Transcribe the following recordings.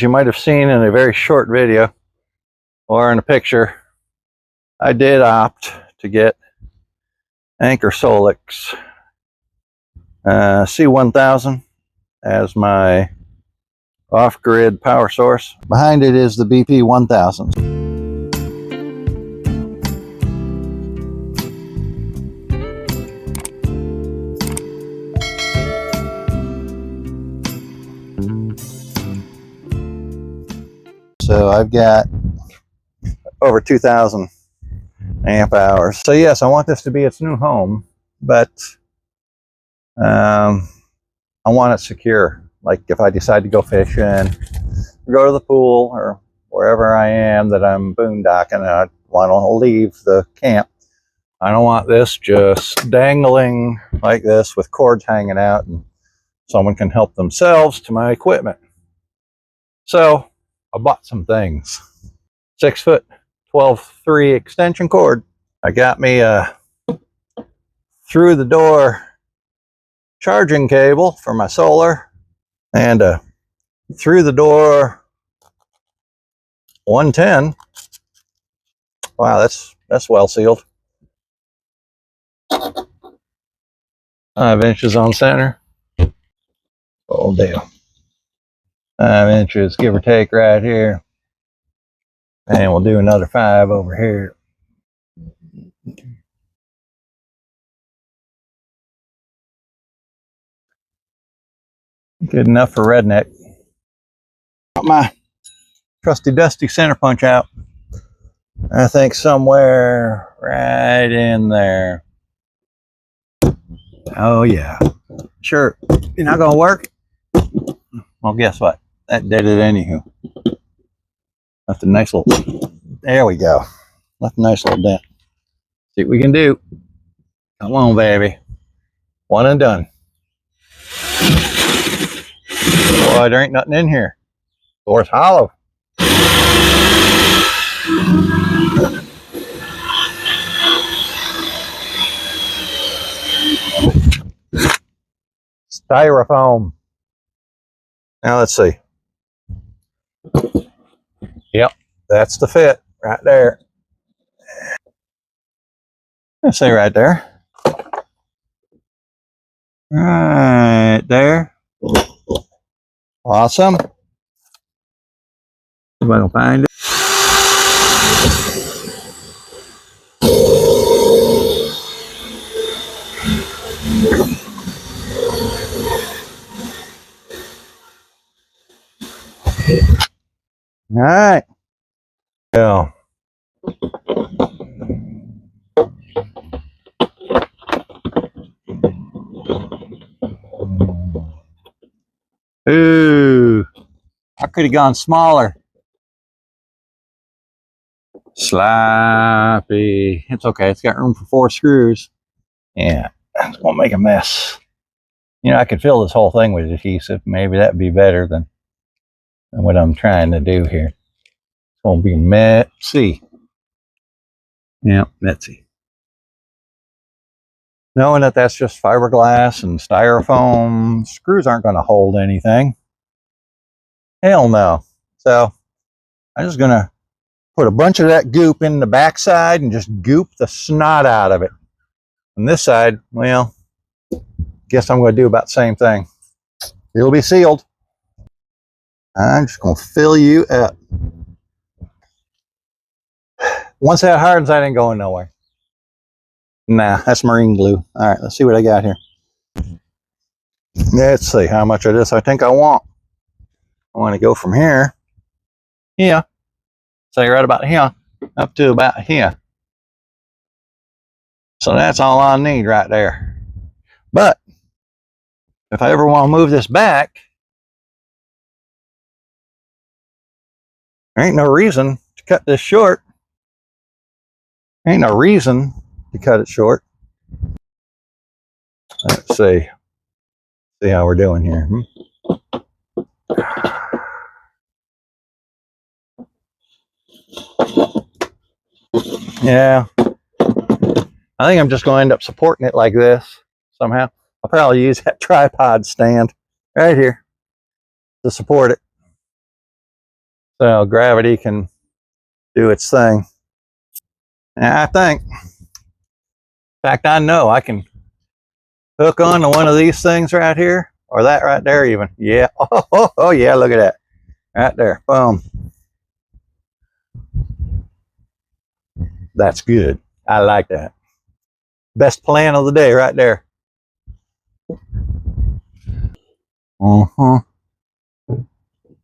You might have seen in a very short video or in a picture, I did opt to get Anker Solix C1000 as my off-grid power source. Behind it is the BP 1000. So I've got over 2,000 amp hours. So yes, I want this to be its new home, but I want it secure. Like if I decide to go fishing, or go to the pool, or wherever I am that I'm boondocking and I want to leave the camp, I don't want this just dangling like this with cords hanging out and someone can help themselves to my equipment. So I bought some things. 6 foot 12.3 extension cord. I got me a through the door charging cable for my solar and a through the door 110. Wow, that's well sealed. 5 inches on center. Full deal. 5 inches, give or take, right here. And we'll do another 5 over here. Good enough for redneck. Got my trusty dusty center punch out. I think somewhere right in there. Oh yeah. Sure. You're not gonna work? Well, guess what? That did it anywho. Left a nice little, there we go. Left a nice little dent. See what we can do. Come on, baby. One and done. Boy, there ain't nothing in here. Door's hollow. Styrofoam. Now let's see. Yep, that's the fit right there. Let's say right there. Right there. Awesome. Somebody will find it. All right. Yeah. Ooh, I could have gone smaller. Sloppy. It's okay. It's got room for 4 screws. Yeah, it's gonna make a mess. You know, I could fill this whole thing with adhesive. Maybe that'd be better than what I'm trying to do here. It's gonna be messy. Yeah, messy. Knowing that that's just fiberglass and styrofoam, screws aren't going to hold anything. Hell no. So I'm just going to put a bunch of that goop in the back side and just goop the snot out of it. On this side, well, guess I'm going to do about the same thing. It'll be sealed. I'm just going to fill you up. Once that hardens, that ain't going nowhere. Nah, that's marine glue. All right, let's see what I got here. Let's see how much of this I think I want. I want to go from here. Yeah. Say right about here up to about here. So that's all I need right there. But if I ever want to move this back, there ain't no reason to cut this short. There ain't no reason to cut it short. Let's see how we're doing here. Yeah, I think I'm just going to end up supporting it like this somehow. I'll probably use that tripod stand right here to support it. so gravity can do its thing. And I think, in fact, I know I can hook on to one of these things right here, or that right there even. Yeah, oh yeah, look at that. Right there, boom. That's good. I like that. Best plan of the day right there. Uh-huh.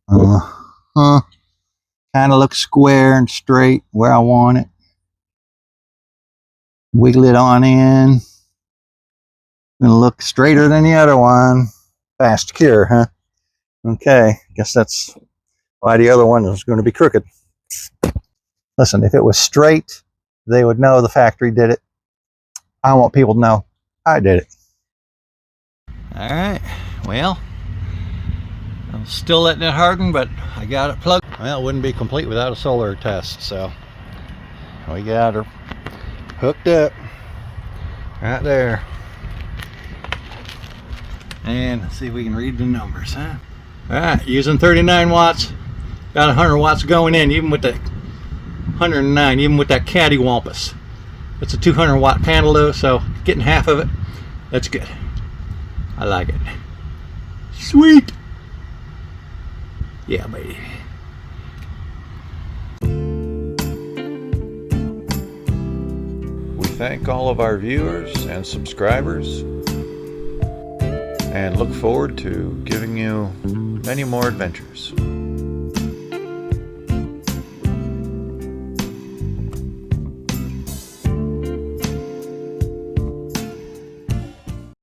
Uh-huh. Kind of looks square and straight where I want it. Wiggle it on in. Gonna look straighter than the other one. Fast cure, huh? Okay, guess that's why the other one is going to be crooked. Listen, if it was straight, they would know the factory did it. I want people to know I did it. All right, well, I'm still letting it harden, but I got it plugged. Well, it wouldn't be complete without a solar test, so we got her hooked up right there. And let's see if we can read the numbers, huh? All right, using 39 watts, got 100 watts going in, even with the 109, even with that cattywampus. It's a 200 watt panel though, so getting half of it, that's good. I like it. Sweet. Yeah, baby. We thank all of our viewers and subscribers and look forward to giving you many more adventures.